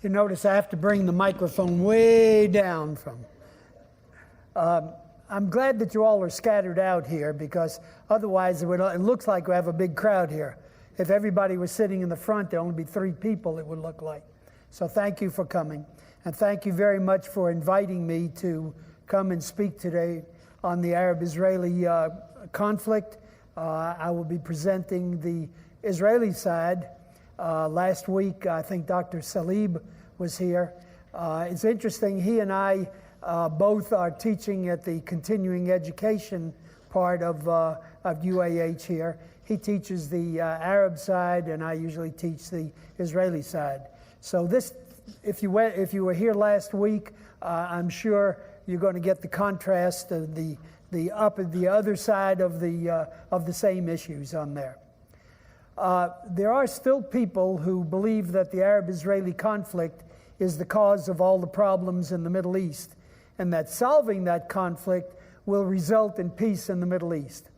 You notice I have to bring the microphone way down from. I'm glad that you all are scattered out here, because otherwise it looks like we have a big crowd here. If everybody was sitting in the front, there'd only be 3 people, it would look like. So thank you for coming. And thank you very much for inviting me to come and speak today on the Arab-Israeli conflict. I will be presenting the Israeli side. Last week, I think Dr. Salib was here. It's interesting, he and I both are teaching at the continuing education part of UAH here. He teaches the Arab side, and I usually teach the Israeli side. So this, if you were here last week, I'm sure you're going to get the contrast of the other side of the same issues on there. There are still people who believe that the Arab-Israeli conflict is the cause of all the problems in the Middle East, and that solving that conflict will result in peace in the Middle East.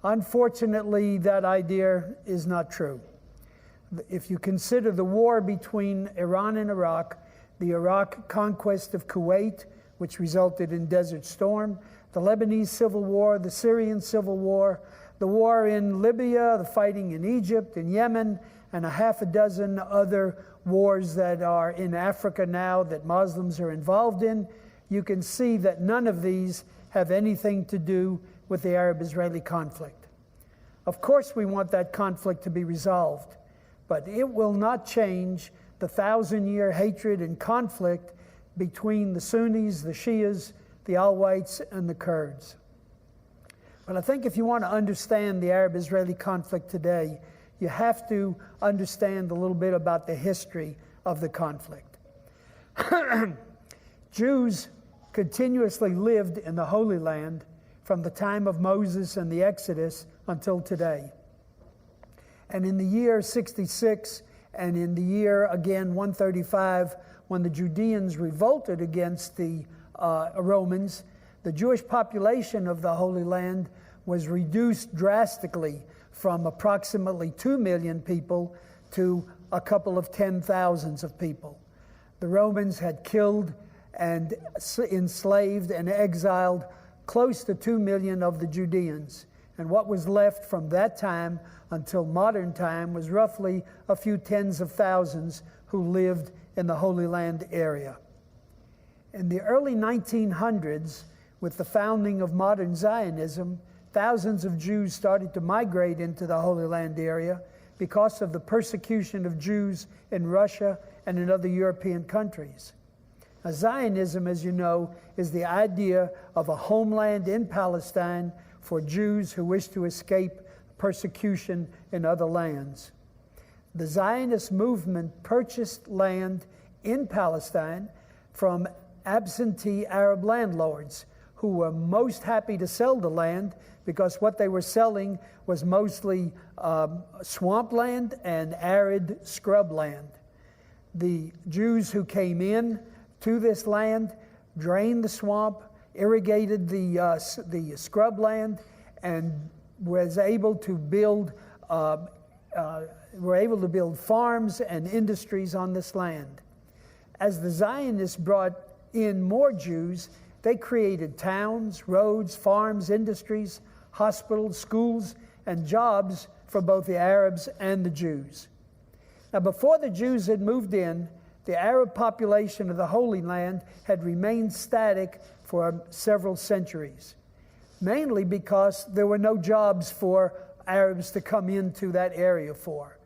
Unfortunately, that idea is not true. If you consider the war between Iran and Iraq, the Iraq conquest of Kuwait, which resulted in Desert Storm, the Lebanese civil war, the Syrian civil war, the war in Libya, the fighting in Egypt, in Yemen, and a half a dozen other wars that are in Africa now that Muslims are involved in, you can see that none of these have anything to do with the Arab-Israeli conflict. Of course, we want that conflict to be resolved, but it will not change the 1,000-year hatred and conflict between the Sunnis, the Shias, the Alawites, and the Kurds. But I think if you want to understand the Arab-Israeli conflict today, you have to understand a little bit about the history of the conflict. Jews continuously lived in the Holy Land from the time of Moses and the Exodus until today. And in the year 66 and in the year, again, 135, when the Judeans revolted against the Romans, the Jewish population of the Holy Land was reduced drastically from approximately 2 million people to a couple of 10,000s of people. The Romans had killed and enslaved and exiled close to 2 million of the Judeans. And what was left from that time until modern time was roughly a few tens of thousands who lived in the Holy Land area. In the early 1900s, with the founding of modern Zionism, thousands of Jews started to migrate into the Holy Land area because of the persecution of Jews in Russia and in other European countries. Now, Zionism, as you know, is the idea of a homeland in Palestine for Jews who wish to escape persecution in other lands. The Zionist movement purchased land in Palestine from absentee Arab landlords who were most happy to sell the land because what they were selling was mostly swampland and arid scrub land. The Jews who came in to this land drained the swamp, irrigated the scrub land, and was able to build farms and industries on this land. As the Zionists brought in more Jews, they created towns, roads, farms, industries, hospitals, schools, and jobs for both the Arabs and the Jews. Now, before the Jews had moved in, the Arab population of the Holy Land had remained static for several centuries, mainly because there were no jobs for Arabs to come into that area for,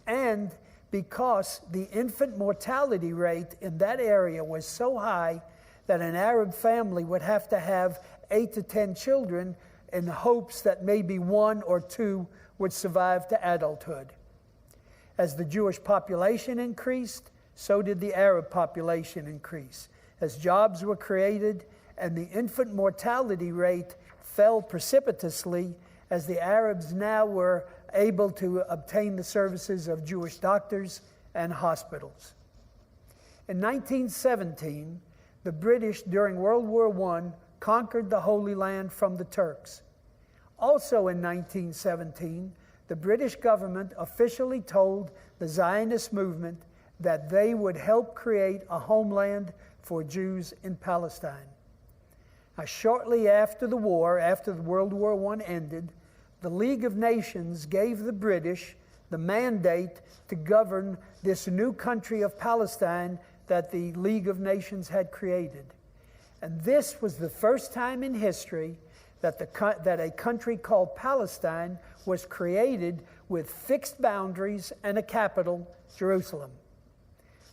and because the infant mortality rate in that area was so high that an Arab family would have to have 8 to 10 children in hopes that maybe 1 or 2 would survive to adulthood. As the Jewish population increased, so did the Arab population increase. As jobs were created and the infant mortality rate fell precipitously, as the Arabs now were able to obtain the services of Jewish doctors and hospitals. In 1917, the British, during World War I, conquered the Holy Land from the Turks. Also in 1917, the British government officially told the Zionist movement that they would help create a homeland for Jews in Palestine. Now, shortly after the war, after the World War I ended, the League of Nations gave the British the mandate to govern this new country of Palestine that the League of Nations had created. And this was the first time in history that a country called Palestine was created with fixed boundaries and a capital, Jerusalem.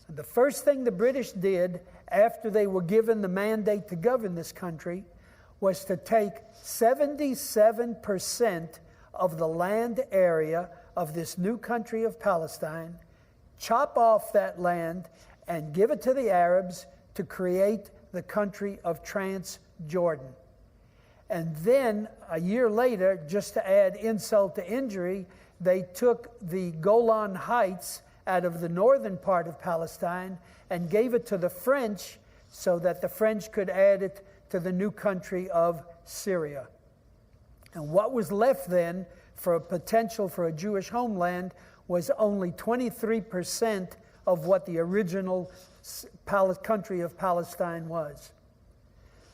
And the first thing the British did after they were given the mandate to govern this country was to take 77% of the land area of this new country of Palestine, chop off that land, and give it to the Arabs to create the country of Transjordan. And then a year later, just to add insult to injury, they took the Golan Heights out of the northern part of Palestine and gave it to the French so that the French could add it to the new country of Syria. And what was left then for a potential for a Jewish homeland was only 23% of what the original country of Palestine was.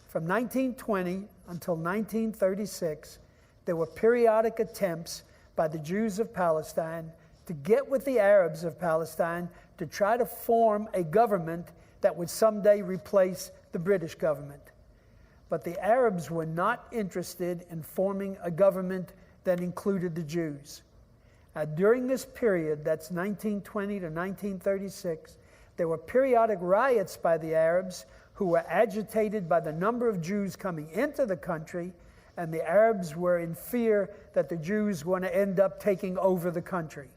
From 1920 until 1936, there were periodic attempts by the Jews of Palestine to get with the Arabs of Palestine to try to form a government that would someday replace the British government. But the Arabs were not interested in forming a government that included the Jews. Now, during this period, that's 1920 to 1936, there were periodic riots by the Arabs who were agitated by the number of Jews coming into the country, and the Arabs were in fear that the Jews were going to end up taking over the country.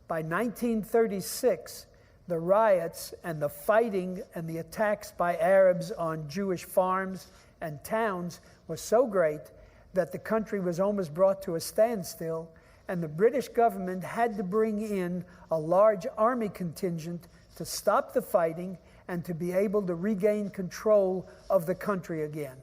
By 1936, the riots and the fighting and the attacks by Arabs on Jewish farms and towns was so great that the country was almost brought to a standstill, and the British government had to bring in a large army contingent to stop the fighting and to be able to regain control of the country again.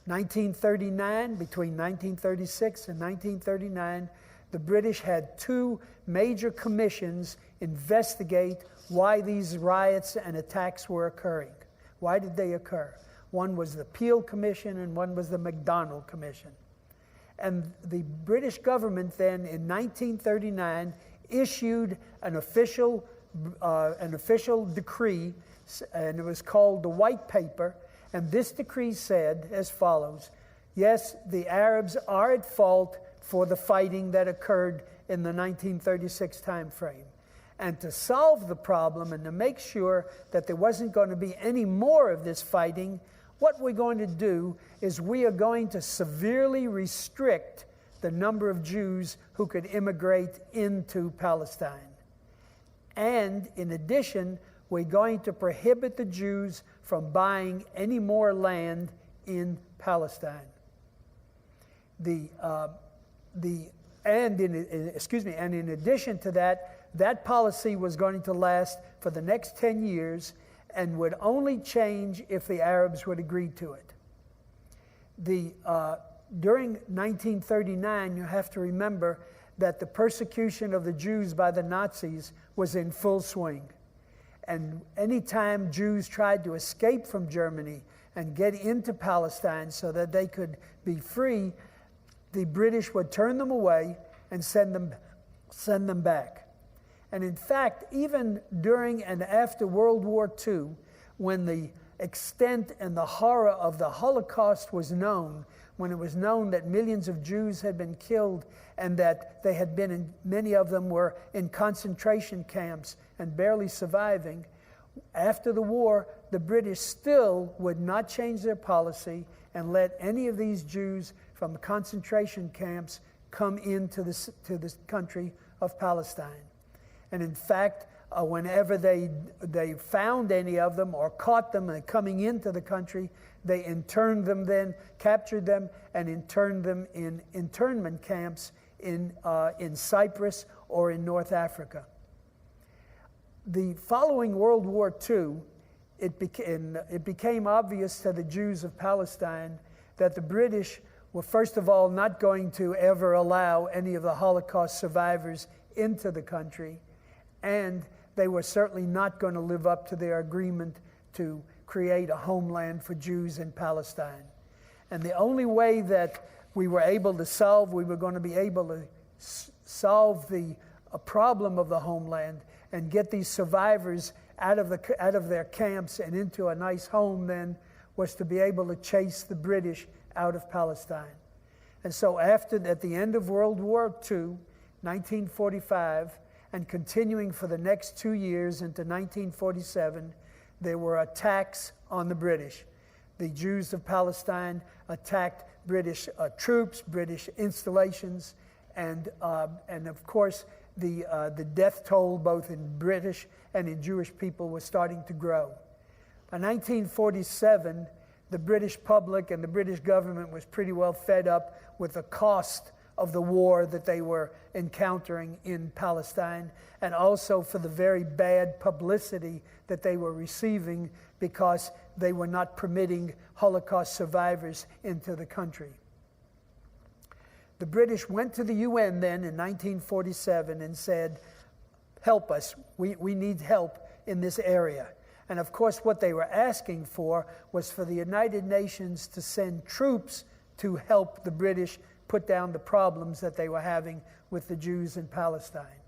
1939, between 1936 and 1939, the British had two major commissions investigate why these riots and attacks were occurring. Why did they occur? One was the Peel Commission and one was the MacDonald Commission. And the British government then in 1939 issued an official decree, and it was called the White Paper. And this decree said as follows: yes, the Arabs are at fault for the fighting that occurred in the 1936 time frame. And to solve the problem and to make sure that there wasn't going to be any more of this fighting, what we're going to do is we are going to severely restrict the number of Jews who could immigrate into Palestine. And in addition, we're going to prohibit the Jews from buying any more land in Palestine. In addition to that, that policy was going to last for the next 10 years and would only change if the Arabs would agree to it. During 1939, you have to remember that the persecution of the Jews by the Nazis was in full swing. And anytime Jews tried to escape from Germany and get into Palestine so that they could be free, the British would turn them away and send them back. And in fact, even during and after World War II, when the extent and the horror of the Holocaust was known, when it was known that millions of Jews had been killed and that they had been many of them were in concentration camps and barely surviving, after the war, the British still would not change their policy and let any of these Jews from the concentration camps come into to this country of Palestine. And in fact, whenever they found any of them or caught them coming into the country, they interned them then, captured them, and interned them in internment camps in Cyprus or in North Africa. The following World War II, it became obvious to the Jews of Palestine that the British were, first of all, not going to ever allow any of the Holocaust survivors into the country. and they were certainly not going to live up to their agreement to create a homeland for Jews in Palestine. And the only way that we were able to solve, we were going to be able to solve the problem of the homeland and get these survivors out of their camps and into a nice home then, was to be able to chase the British out of Palestine. And so at the end of World War II, 1945, and continuing for the next 2 years into 1947, there were attacks on the British. The Jews of Palestine attacked British troops, British installations, and of course the death toll both in British and in Jewish people was starting to grow. By 1947, the British public and the British government was pretty well fed up with the cost of the war that they were encountering in Palestine, and also for the very bad publicity that they were receiving because they were not permitting Holocaust survivors into the country. The British went to the UN then in 1947 and said, help us, we need help in this area. And of course what they were asking for was for the United Nations to send troops to help the British put down the problems that they were having with the Jews in Palestine.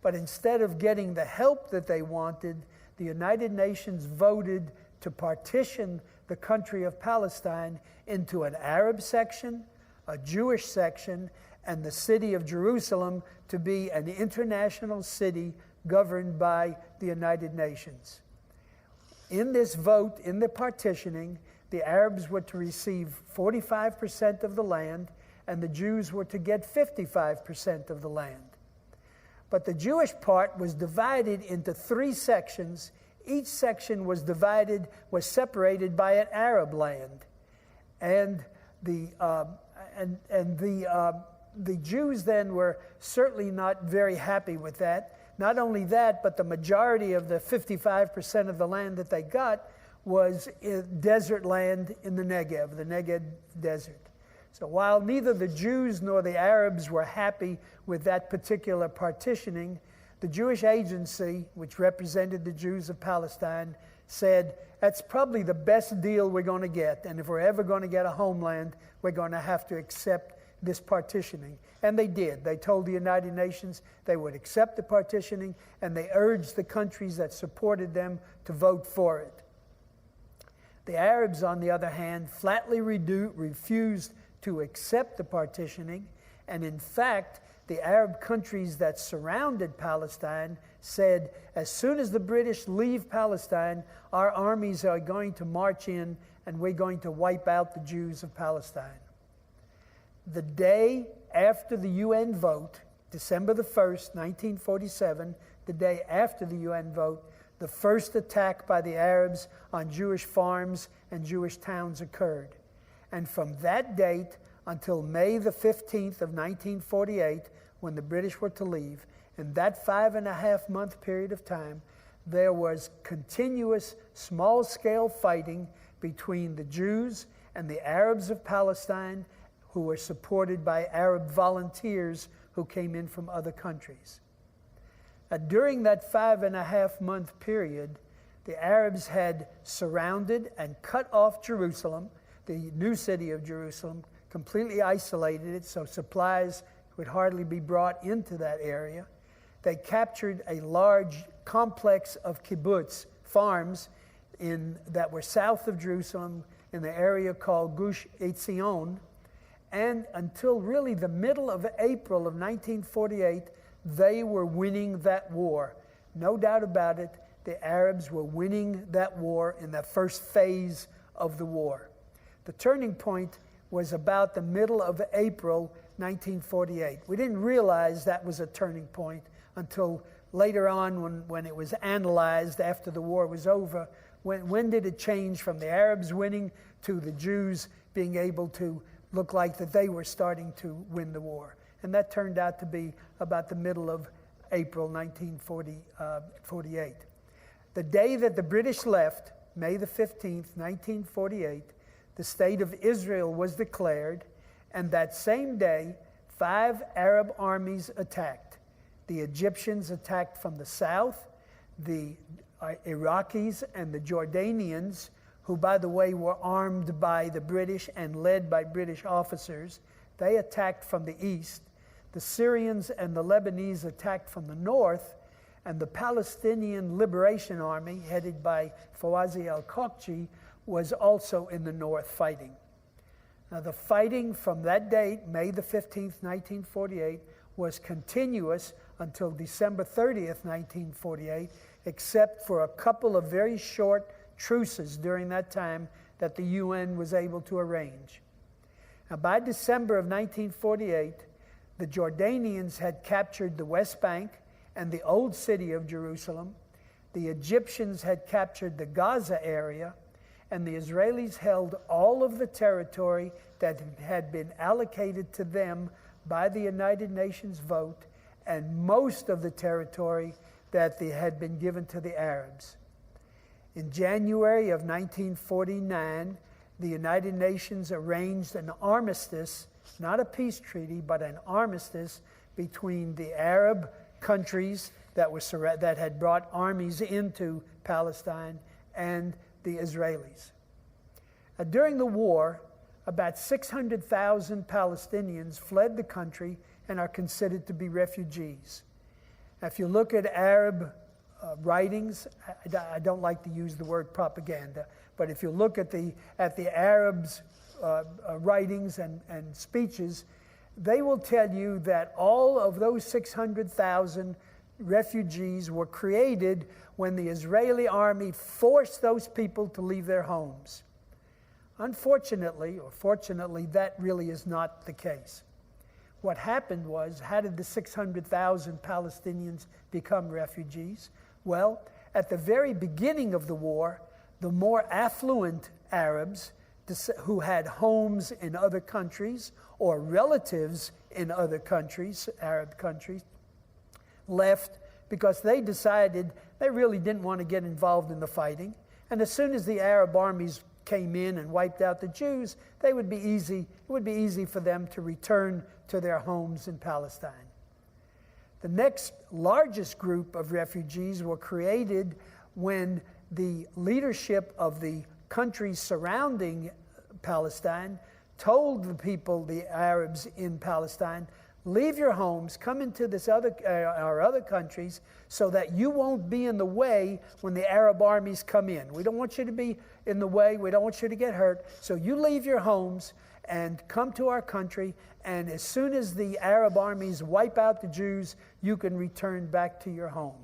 But instead of getting the help that they wanted, the United Nations voted to partition the country of Palestine into an Arab section, a Jewish section, and the city of Jerusalem to be an international city governed by the United Nations. In this vote, in the partitioning, the Arabs were to receive 45% of the land, and the Jews were to get 55% of the land. But the Jewish part was divided into 3 sections. Each section was separated by an Arab land. And the Jews then were certainly not very happy with that. Not only that, but the majority of the 55% of the land that they got was desert land in the Negev desert. So while neither the Jews nor the Arabs were happy with that particular partitioning, the Jewish Agency, which represented the Jews of Palestine, said, that's probably the best deal we're going to get, and if we're ever going to get a homeland, we're going to have to accept this partitioning. And they did. They told the United Nations they would accept the partitioning, and they urged the countries that supported them to vote for it. The Arabs, on the other hand, flatly refused to accept the partitioning, and in fact, the Arab countries that surrounded Palestine said, as soon as the British leave Palestine, our armies are going to march in and we're going to wipe out the Jews of Palestine. The day after the UN vote, December the 1st, 1947, the day after the UN vote, the first attack by the Arabs on Jewish farms and Jewish towns occurred. And from that date until May the 15th of 1948, when the British were to leave, in that 5.5-month period of time, there was continuous small-scale fighting between the Jews and the Arabs of Palestine, who were supported by Arab volunteers who came in from other countries. During that 5.5-month period, the Arabs had surrounded and cut off Jerusalem, the new city of Jerusalem, completely isolated it so supplies would hardly be brought into that area. They captured a large complex of kibbutz, farms, that were south of Jerusalem in the area called Gush Etzion. And until really the middle of April of 1948, they were winning that war. No doubt about it, the Arabs were winning that war in the first phase of the war. The turning point was about the middle of April 1948. We didn't realize that was a turning point until later on when it was analyzed after the war was over. When did it change from the Arabs winning to the Jews being able to look like that they were starting to win the war? And that turned out to be about the middle of April 1948. The day that the British left, May the 15th, 1948, the state of Israel was declared, and that same day, 5 Arab armies attacked. The Egyptians attacked from the south. The Iraqis and the Jordanians, who, by the way, were armed by the British and led by British officers, they attacked from the east. The Syrians and the Lebanese attacked from the north, and the Palestinian Liberation Army, headed by Fawzi al-Qaqji, was also in the north fighting. Now, the fighting from that date, May the 15th, 1948, was continuous until December 30th, 1948, except for a couple of very short truces during that time that the UN was able to arrange. Now, by December of 1948, the Jordanians had captured the West Bank and the old city of Jerusalem. The Egyptians had captured the Gaza area, and the Israelis held all of the territory that had been allocated to them by the United Nations vote, and most of the territory that had been given to the Arabs. In January of 1949, the United Nations arranged an armistice, not a peace treaty, but an armistice between the Arab countries that had brought armies into Palestine and the Israelis. During the war, about 600,000 Palestinians fled the country and are considered to be refugees. Now, if you look at Arab writings, I don't like to use the word propaganda, but if you look at the Arabs' writings and speeches, they will tell you that all of those 600,000 refugees were created when the Israeli army forced those people to leave their homes. Unfortunately, or fortunately, that really is not the case. What happened was, how did the 600,000 Palestinians become refugees? Well, at the very beginning of the war, the more affluent Arabs who had homes in other countries or relatives in other countries, Arab countries, left because they decided they really didn't want to get involved in the fighting. And as soon as the Arab armies came in and wiped out the Jews, it would be easy for them to return to their homes in Palestine. The next largest group of refugees were created when the leadership of the countries surrounding Palestine told the people, the Arabs in Palestine, leave your homes, come into our other countries so that you won't be in the way when the Arab armies come in. We don't want you to be in the way. We don't want you to get hurt. So you leave your homes and come to our country, and as soon as the Arab armies wipe out the Jews, you can return back to your home.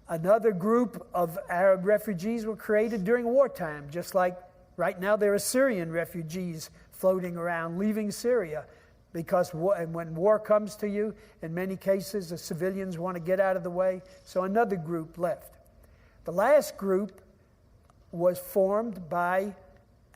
Another group of Arab refugees were created during wartime, just like right now there are Syrian refugees floating around, leaving Syria. Because when war comes to you, in many cases, the civilians want to get out of the way, so another group left. The last group was formed by,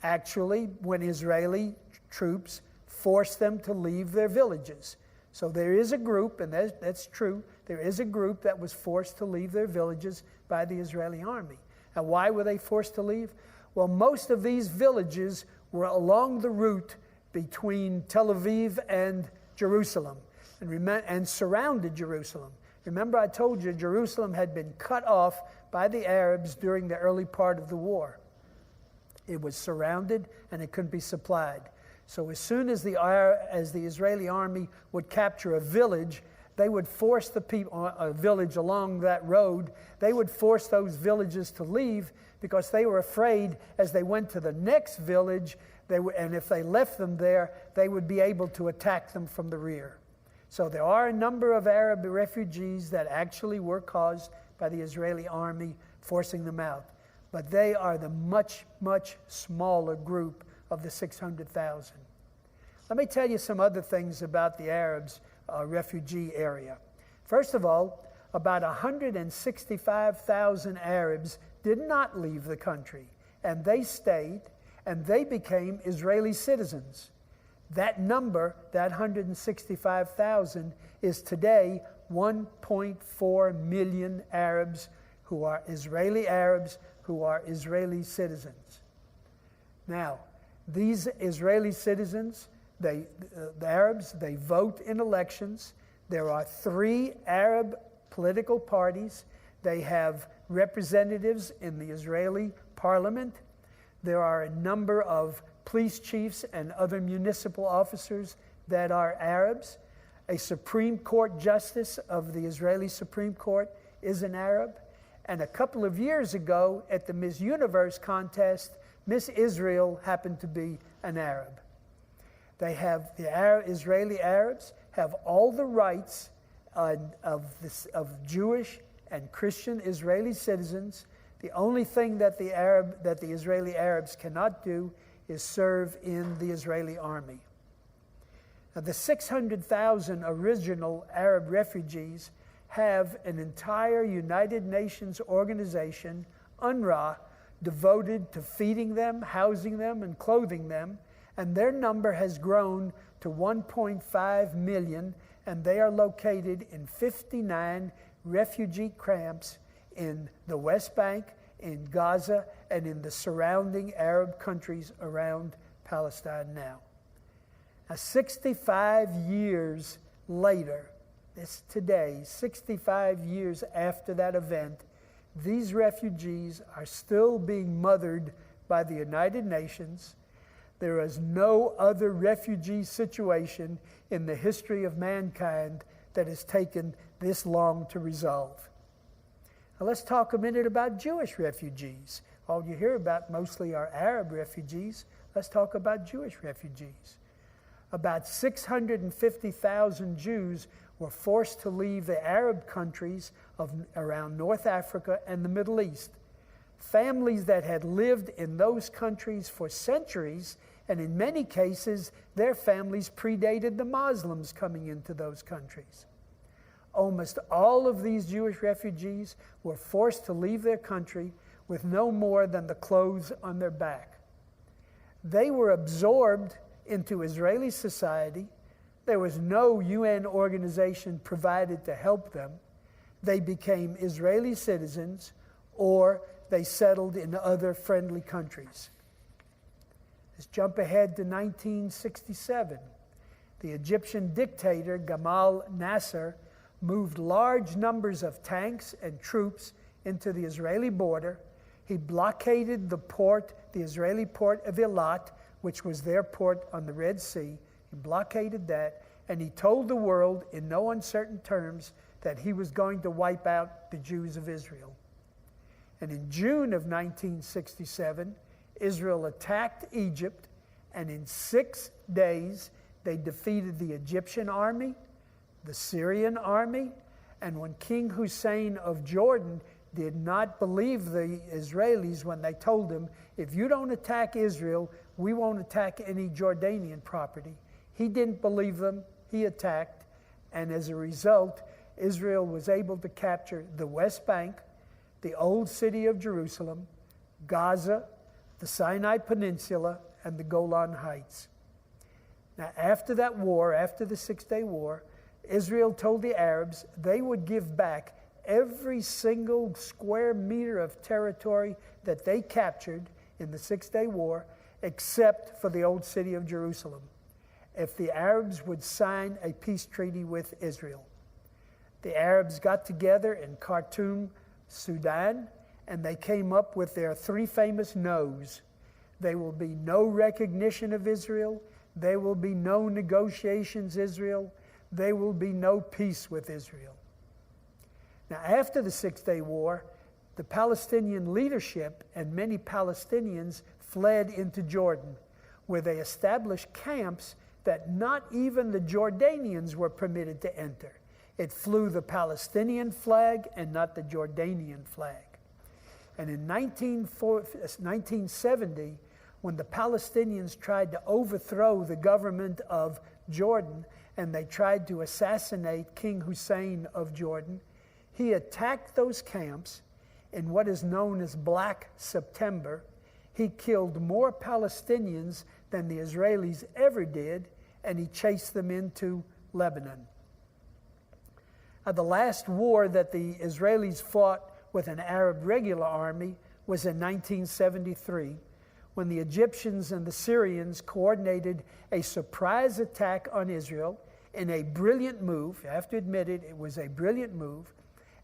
actually, when Israeli troops forced them to leave their villages. So there is a group, and that's true, there is a group that was forced to leave their villages by the Israeli army. And why were they forced to leave? Well, most of these villages were along the route between Tel Aviv and Jerusalem, and surrounded Jerusalem. Remember, I told you Jerusalem had been cut off by the Arabs during the early part of the war. It was surrounded and it couldn't be supplied. So as soon as the Israeli army would capture a village, they would force the people, a village along that road, they would force those villages to leave because they were afraid as they went to the next village, and if they left them there, they would be able to attack them from the rear. So there are a number of Arab refugees that actually were caused by the Israeli army forcing them out. But they are the much, much smaller group of the 600,000. Let me tell you some other things about the Arabs' refugee area. First of all, about 165,000 Arabs did not leave the country, and they stayed, and they became Israeli citizens. That number, that 165,000, is today 1.4 million Arabs who are Israeli citizens. Now, these Israeli citizens, the Arabs, they vote in elections. There are 3 Arab political parties. They have representatives in the Israeli parliament. There are a number of police chiefs and other municipal officers that are Arabs. A Supreme Court justice of the Israeli Supreme Court is an Arab. And a couple of years ago at the Miss Universe contest, Miss Israel happened to be an Arab. They have, the Israeli Arabs have all the rights of Jewish and Christian Israeli citizens. The only thing that the Israeli Arabs cannot do is serve in the Israeli army. Now, the 600,000 original Arab refugees have an entire United Nations organization, UNRWA, devoted to feeding them, housing them, and clothing them, and their number has grown to 1.5 million, and they are located in 59 refugee camps in the West Bank, in Gaza, and in the surrounding Arab countries around Palestine now. Now, 65 years later, it's today, 65 years after that event, these refugees are still being mothered by the United Nations. There is no other refugee situation in the history of mankind that has taken this long to resolve. Now let's talk a minute about Jewish refugees. All you hear about mostly are Arab refugees. Let's talk about Jewish refugees. About 650,000 Jews were forced to leave the Arab countries of around North Africa and the Middle East. Families that had lived in those countries for centuries, and in many cases, their families predated the Muslims coming into those countries. Almost all of these Jewish refugees were forced to leave their country with no more than the clothes on their back. They were absorbed into Israeli society. There was no UN organization provided to help them. They became Israeli citizens, or they settled in other friendly countries. Let's jump ahead to 1967. The Egyptian dictator Gamal Nasser moved large numbers of tanks and troops into the Israeli border. He blockaded the Israeli port of Eilat, which was their port on the Red Sea. He blockaded that, and he told the world in no uncertain terms that he was going to wipe out the Jews of Israel. And in June of 1967, Israel attacked Egypt, and in 6 days, they defeated the Egyptian army, the Syrian army, and when King Hussein of Jordan did not believe the Israelis when they told him, if you don't attack Israel, we won't attack any Jordanian property. He didn't believe them, he attacked, and as a result, Israel was able to capture the West Bank, the old city of Jerusalem, Gaza, the Sinai Peninsula, and the Golan Heights. Now, after that war, after the Six-Day War, Israel told the Arabs they would give back every single square meter of territory that they captured in the Six-Day War, except for the old city of Jerusalem, if the Arabs would sign a peace treaty with Israel. The Arabs got together in Khartoum, Sudan, and they came up with their 3 famous no's. There will be no recognition of Israel. There will be no negotiations, Israel. There will be no peace with Israel. Now, after the Six-Day War, the Palestinian leadership and many Palestinians fled into Jordan, where they established camps that not even the Jordanians were permitted to enter. It flew the Palestinian flag and not the Jordanian flag. And in 1970, when the Palestinians tried to overthrow the government of Jordan and they tried to assassinate King Hussein of Jordan, he attacked those camps in what is known as Black September. He killed more Palestinians than the Israelis ever did, and he chased them into Lebanon. The last war that the Israelis fought with an Arab regular army was in 1973, when the Egyptians and the Syrians coordinated a surprise attack on Israel. in a brilliant move. You have to admit it, it was a brilliant move.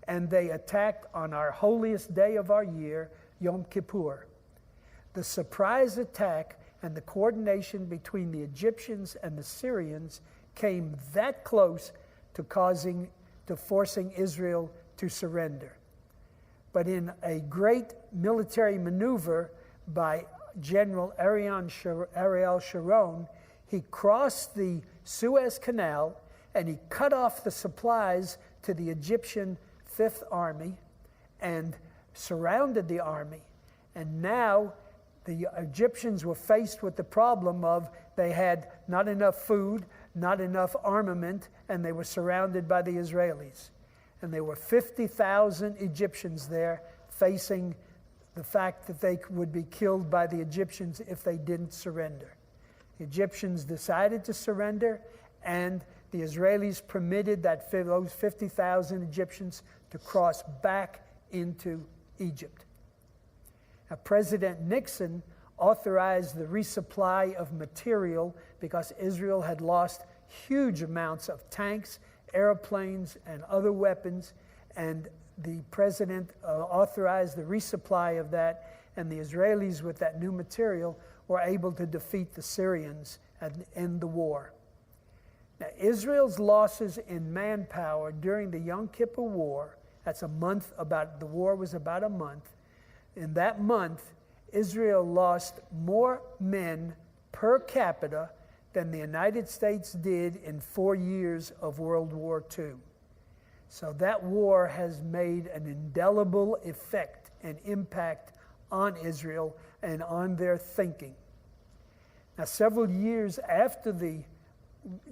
And they attacked on our holiest day of our year, Yom Kippur. The surprise attack and the coordination between the Egyptians and the Syrians came that close to forcing Israel to surrender. But in a great military maneuver by General Ariel Sharon, he crossed the Suez Canal and he cut off the supplies to the Egyptian Fifth Army and surrounded the army. And now the Egyptians were faced with the problem of they had not enough food, not enough armament, and they were surrounded by the Israelis. And there were 50,000 Egyptians there facing the fact that they would be killed by the Egyptians if they didn't surrender. The Egyptians decided to surrender, and the Israelis permitted those 50,000 Egyptians to cross back into Egypt. Now, President Nixon authorized the resupply of material because Israel had lost huge amounts of tanks, airplanes, and other weapons, and the president authorized the resupply of that, and the Israelis with that new material were able to defeat the Syrians and end the war. Now, Israel's losses in manpower during the Yom Kippur War, the war was about a month. In that month, Israel lost more men per capita than the United States did in 4 years of World War II. So that war has made an indelible effect and impact on Israel and on their thinking. Now, several years after the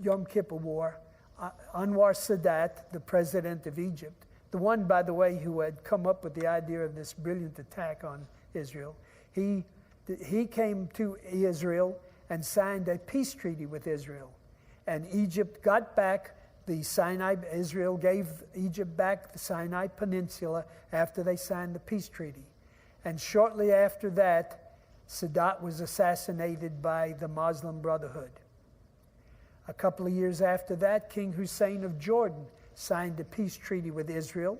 Yom Kippur War, Anwar Sadat, the president of Egypt, the one, by the way, who had come up with the idea of this brilliant attack on Israel, he came to Israel and signed a peace treaty with Israel. And Egypt got back the Sinai, Israel gave Egypt back the Sinai Peninsula after they signed the peace treaty. And shortly after that, Sadat was assassinated by the Muslim Brotherhood. A couple of years after that, King Hussein of Jordan signed a peace treaty with Israel.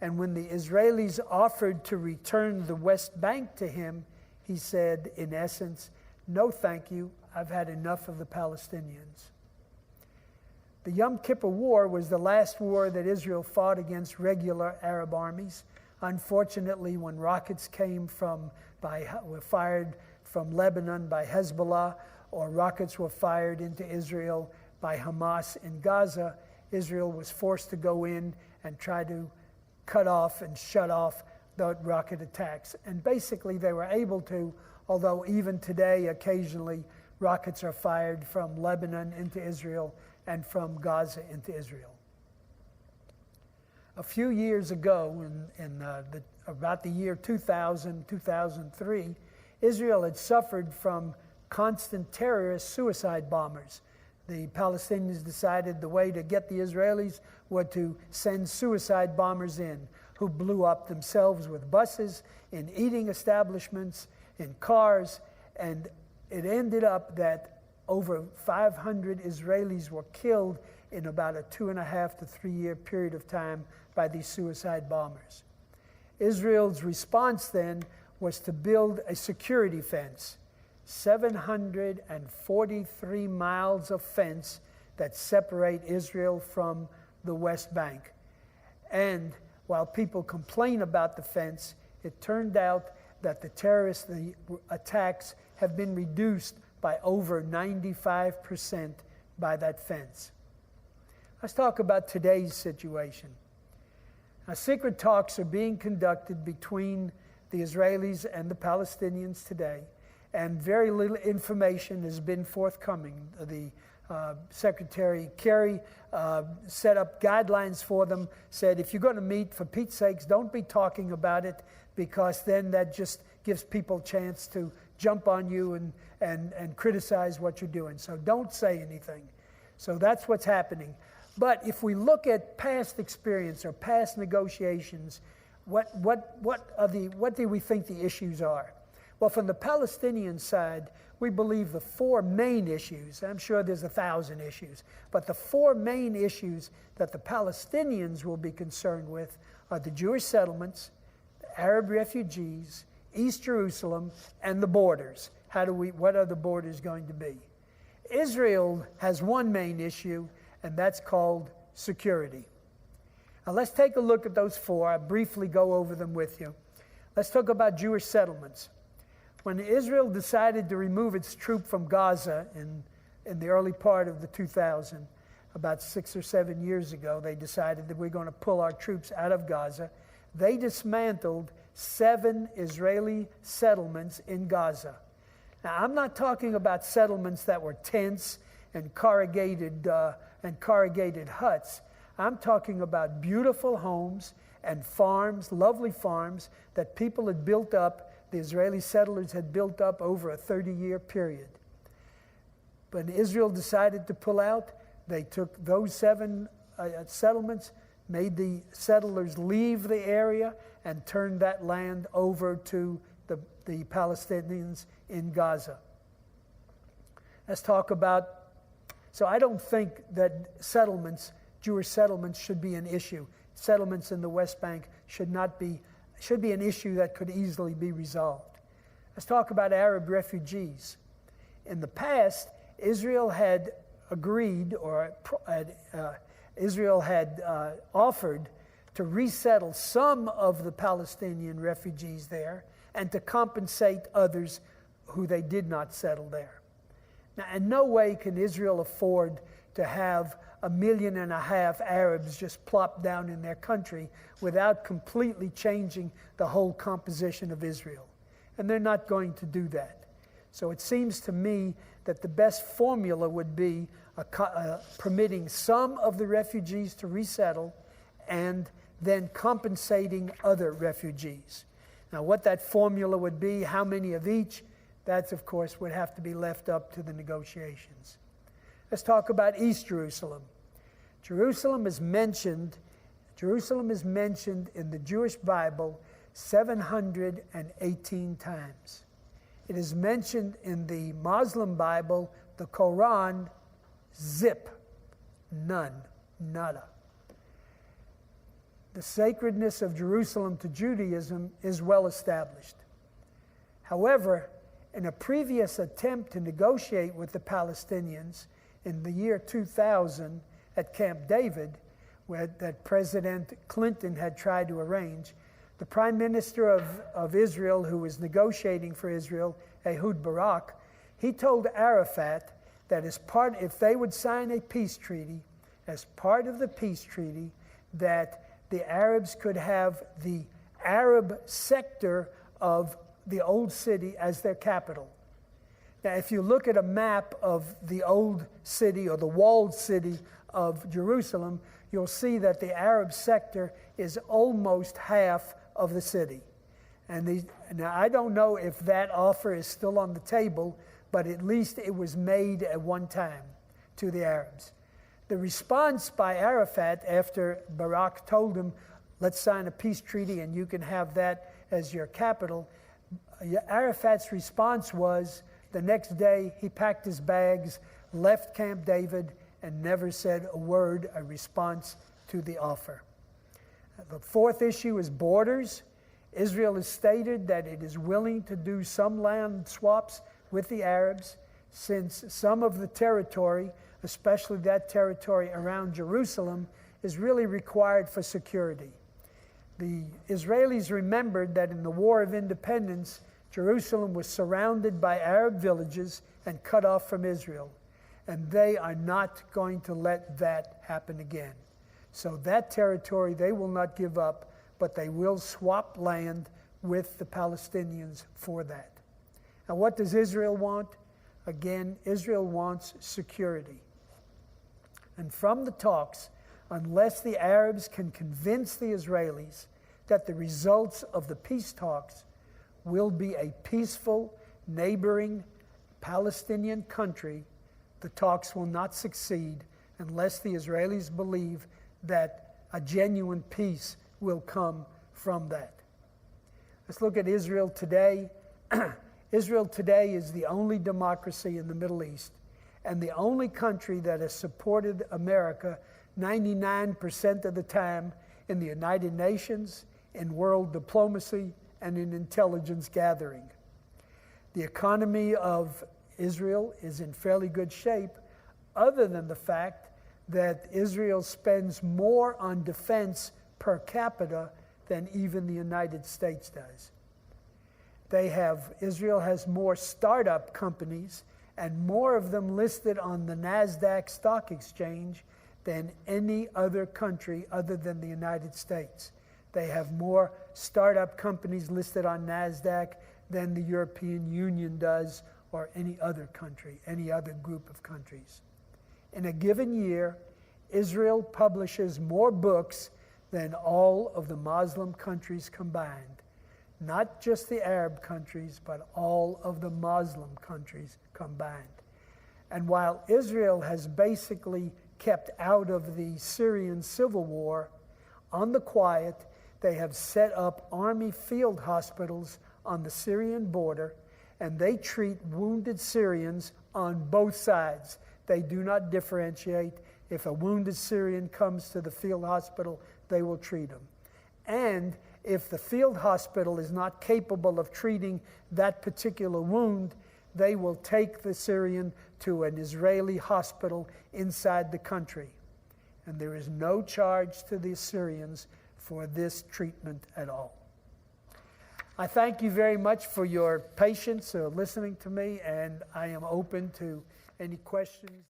And when the Israelis offered to return the West Bank to him, he said, in essence, no thank you, I've had enough of the Palestinians. The Yom Kippur War was the last war that Israel fought against regular Arab armies. Unfortunately, when rockets were fired from Lebanon by Hezbollah, or rockets were fired into Israel by Hamas in Gaza, Israel was forced to go in and try to cut off and shut off the rocket attacks. And basically they were able to, although even today occasionally rockets are fired from Lebanon into Israel and from Gaza into Israel. A few years ago, about the year 2000, 2003, Israel had suffered from constant terrorist suicide bombers. The Palestinians decided the way to get the Israelis was to send suicide bombers in, who blew up themselves with buses, in eating establishments, in cars, and it ended up that over 500 Israelis were killed in about a 2.5 to 3 year period of time by these suicide bombers. Israel's response then was to build a security fence, 743 miles of fence that separate Israel from the West Bank. And while people complain about the fence, it turned out that the attacks have been reduced by over 95% by that fence. Let's talk about today's situation. Now, secret talks are being conducted between the Israelis and the Palestinians today, and very little information has been forthcoming. The Secretary Kerry set up guidelines for them, said, if you're going to meet, for Pete's sakes, don't be talking about it, because then that just gives people a chance to jump on you and criticize what you're doing. So don't say anything. So that's what's happening. But if we look at past experience or past negotiations, what do we think the issues are? Well, from the Palestinian side, we believe the four main issues, I'm sure there's 1,000 issues, but the four main issues that the Palestinians will be concerned with are the Jewish settlements, the Arab refugees, East Jerusalem, and the borders. What are the borders going to be? Israel has one main issue, and that's called security. Now let's take a look at those four. I'll briefly go over them with you. Let's talk about Jewish settlements. When Israel decided to remove its troops from Gaza in the early part of the 2000, about 6 or 7 years ago, they decided that we're going to pull our troops out of Gaza. They dismantled 7 Israeli settlements in Gaza. Now, I'm not talking about settlements that were tents and corrugated huts. I'm talking about beautiful homes and farms, lovely farms that people had built up, the Israeli settlers had built up over a 30-year period. When Israel decided to pull out, they took those 7 settlements, made the settlers leave the area, and turned that land over to the Palestinians in Gaza. Let's talk about, so I don't think that Jewish settlements should be an issue. Settlements in the West Bank should be an issue that could easily be resolved. Let's talk about Arab refugees. In the past, Israel had agreed, or Israel had offered to resettle some of the Palestinian refugees there and to compensate others who they did not settle there. Now, in no way can Israel afford to have 1.5 million Arabs just plop down in their country without completely changing the whole composition of Israel. And they're not going to do that. So it seems to me that the best formula would be permitting some of the refugees to resettle and then compensating other refugees. Now, what that formula would be, how many of each, that, of course, would have to be left up to the negotiations. Let's talk about East Jerusalem. Jerusalem is mentioned in the Jewish Bible 718 times. It is mentioned in the Muslim Bible, the Quran, zip, none, nada. The sacredness of Jerusalem to Judaism is well established. However, in a previous attempt to negotiate with the Palestinians in the year 2000 at Camp David, that President Clinton had tried to arrange, the Prime Minister of Israel, who was negotiating for Israel, Ehud Barak, he told Arafat that if they would sign a peace treaty, as part of the peace treaty, that the Arabs could have the Arab sector of the old city as their capital. Now, if you look at a map of the old city or the walled city of Jerusalem, you'll see that the Arab sector is almost half of the city. Now, I don't know if that offer is still on the table, but at least it was made at one time to the Arabs. The response by Arafat after Barak told him, let's sign a peace treaty and you can have that as your capital, Arafat's response was, the next day he packed his bags, left Camp David, and never said a word, a response to the offer. The fourth issue is borders. Israel has stated that it is willing to do some land swaps with the Arabs, since some of the territory, especially that territory around Jerusalem, is really required for security. The Israelis remembered that in the War of Independence, Jerusalem was surrounded by Arab villages and cut off from Israel. And they are not going to let that happen again. So that territory they will not give up, but they will swap land with the Palestinians for that. Now, what does Israel want? Again, Israel wants security. And from the talks, unless the Arabs can convince the Israelis that the results of the peace talks will be a peaceful, neighboring Palestinian country, the talks will not succeed unless the Israelis believe that a genuine peace will come from that. Let's look at Israel today. Israel today is the only democracy in the Middle East and the only country that has supported America 99% of the time in the United Nations, in world diplomacy, and in intelligence gathering. The economy of Israel is in fairly good shape, other than the fact that Israel spends more on defense per capita than even the United States does. Israel has more startup companies and more of them listed on the NASDAQ stock exchange than any other country other than the United States. They have more startup companies listed on NASDAQ than the European Union does, or any other country, any other group of countries. In a given year, Israel publishes more books than all of the Muslim countries combined. Not just the Arab countries, but all of the Muslim countries combined. And while Israel has basically kept out of the Syrian civil war, on the quiet, they have set up army field hospitals on the Syrian border, and they treat wounded Syrians on both sides. They do not differentiate. If a wounded Syrian comes to the field hospital, they will treat him. And if the field hospital is not capable of treating that particular wound, they will take the Syrian to an Israeli hospital inside the country. And there is no charge to the Syrians for this treatment at all. I thank you very much for your patience listening to me, and I am open to any questions.